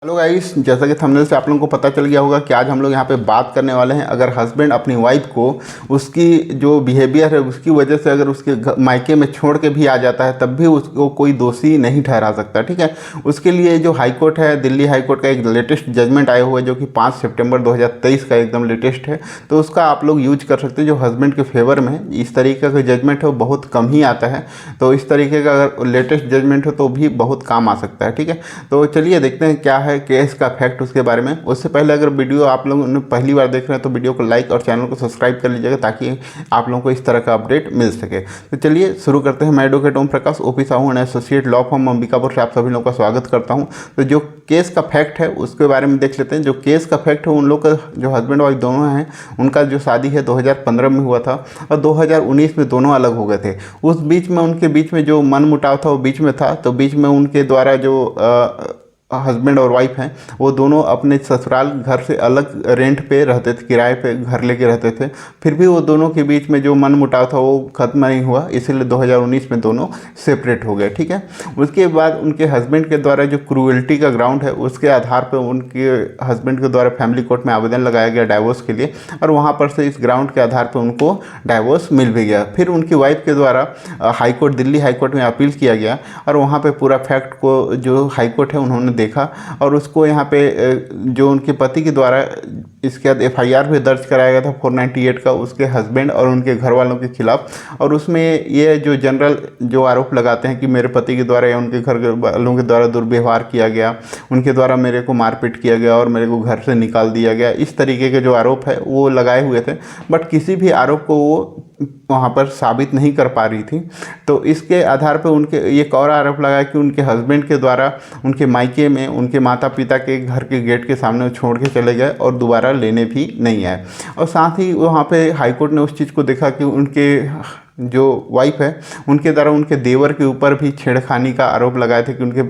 Hello guys, जैसा कि thumbnail से आप लोगों को पता चल गया होगा कि आज हम लोग यहाँ पे बात करने वाले हैं। अगर हस्बैंड अपनी वाइफ को उसकी जो बिहेवियर है उसकी वजह से अगर उसके मायके में छोड़ के भी आ जाता है तब भी उसको कोई दोषी नहीं ठहरा सकता। ठीक है, उसके लिए जो हाई कोर्ट है, दिल्ली हाई कोर्ट का एक लेटेस्ट जजमेंट आया हुआ है जो कि 5 सितंबर 2023 का एकदम लेटेस्ट है, तो उसका आप लोग यूज कर सकते हैं जो हस्बैंड के फेवर में है। इस तरीके का जजमेंट है वो बहुत कम ही आता है, तो इस तरीके का अगर लेटेस्ट जजमेंट हो तो भी बहुत काम आ सकता है। ठीक है, तो चलिए देखते हैं क्या है केस का फैक्ट उसके बारे में। उससे पहले अगर वीडियो आप लोगों ने पहली बार देख रहे हैं तो वीडियो को लाइक और चैनल को सब्सक्राइब कर लीजिएगा ताकि आप लोगों को इस तरह का अपडेट मिल सके। तो चलिए शुरू करते हैं। मैं advocate Om Prakash, OP Sahu and associate, law firm Ambikapur से आप सभी लोगों का स्वागत करता हूं। तो जो केस का फैक्ट है उसके बारे में देख लेते हैं। जो केस का फैक्ट है, उन लोग का जो हस्बैंड वाइफ दोनों हैं उनका जो शादी है 2015 में हुआ था और 2019 में दोनों अलग हो गए थे। उस बीच में उनके बीच में जो मन मुटाव था वो बीच में था, तो बीच में उनके द्वारा जो हस्बैंड और वाइफ हैं वो दोनों अपने ससुराल घर से अलग रेंट पे रहते थे, किराए पे घर लेके रहते थे। फिर भी वो दोनों के बीच में जो मन मुटाव था वो ख़त्म नहीं हुआ, इसीलिए 2019 में दोनों सेपरेट हो गए। ठीक है, उसके बाद उनके हस्बैंड के द्वारा जो क्रूएल्टी का ग्राउंड है उसके आधार पर उनके हस्बैंड के द्वारा फैमिली कोर्ट में आवेदन लगाया गया डाइवोर्स के लिए, और वहाँ पर से इस ग्राउंड के आधार पर उनको डाइवोर्स मिल भी गया। फिर उनकी वाइफ के द्वारा high court, Delhi high court में अपील किया गया और वहाँ पर पूरा फैक्ट को जो हाई कोर्ट है उन्होंने देखा और उसको यहाँ पे जो उनके पति के द्वारा इसके बाद एफआईआर भी दर्ज कराया गया था 498 का उसके हस्बैंड और उनके घर वालों के खिलाफ। और उसमें ये जो जनरल जो आरोप लगाते हैं कि मेरे पति के द्वारा या उनके घर वालों के द्वारा दुर्व्यवहार किया गया, उनके द्वारा मेरे को मारपीट किया गया और मेरे को घर से निकाल दिया गया, इस तरीके के जो आरोप है वो लगाए हुए थे। बट किसी भी आरोप को वो वहाँ पर साबित नहीं कर पा रही थी। तो इसके आधार पर उनके एक और आरोप लगाया कि उनके हस्बैंड के द्वारा उनके मायके में उनके माता पिता के घर के गेट के सामने छोड़ के चले गए और दोबारा लेने भी नहीं आए। और साथ ही वहाँ पे हाई कोर्ट ने उस चीज़ को देखा कि उनके जो वाइफ है उनके द्वारा उनके देवर के ऊपर भी छेड़खानी का आरोप लगाए थे कि उनके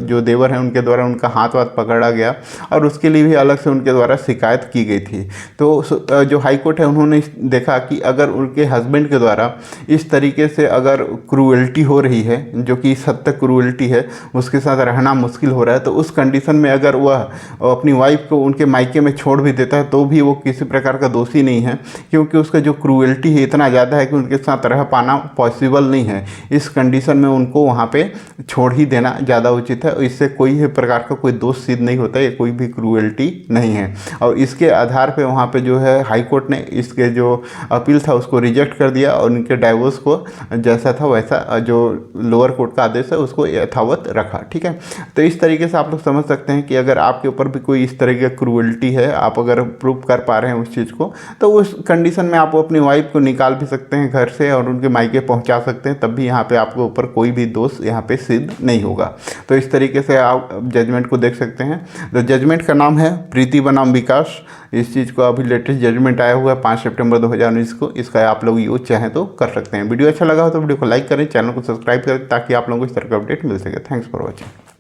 जो देवर हैं उनके द्वारा उनका हाथ वाथ पकड़ा गया और उसके लिए भी अलग से उनके द्वारा शिकायत की गई थी। तो जो हाई कोर्ट है उन्होंने देखा कि अगर उनके हस्बैंड के द्वारा इस तरीके से अगर क्रूएल्टी हो रही है, जो कि इस हद तक क्रूएल्टी है, उसके साथ रहना मुश्किल हो रहा है, तो उस कंडीशन में अगर वह अपनी वाइफ को उनके मायके में छोड़ भी देता है तो भी वो किसी प्रकार का दोषी नहीं है, क्योंकि उसका जो क्रूएल्टी है इतना ज़्यादा है कि उनके साथ रह पाना पॉसिबल नहीं है। इस कंडीशन में उनको वहाँ पे छोड़ ही देना ज़्यादा उचित है। इससे कोई भी प्रकार का कोई दोष सिद्ध नहीं होता है, ये कोई भी क्रूएल्टी नहीं है। और इसके आधार पे वहाँ पे जो है हाई कोर्ट ने इसके जो अपील था उसको रिजेक्ट कर दिया और उनके डाइवोर्स को जैसा था वैसा जो लोअर कोर्ट का आदेश है उसको यथावत रखा। ठीक है, तो इस तरीके से आप लोग समझ सकते हैं कि अगर आपके ऊपर भी कोई इस तरह की क्रूएल्टी है, आप अगर प्रूव कर पा रहे हैं उस चीज़ को, तो उस कंडीशन में आप अपनी वाइफ को निकाल भी सकते हैं घर से और उनके मायके पहुंचा सकते हैं, तब भी यहाँ पे आपके ऊपर कोई भी दोष यहाँ पे सिद्ध नहीं होगा। तो इस तरीके से आप जजमेंट को देख सकते हैं। तो जजमेंट का नाम है प्रीति बनाम विकास। इस चीज़ को अभी लेटेस्ट जजमेंट आया हुआ है 5 सितंबर 2019 को। इसका आप लोग यूज चाहें तो कर सकते हैं। वीडियो अच्छा लगा हो तो वीडियो को लाइक करें, चैनल को सब्सक्राइब करें ताकि आप लोगों को इस तरह का अपडेट मिल सके। Thanks for watching.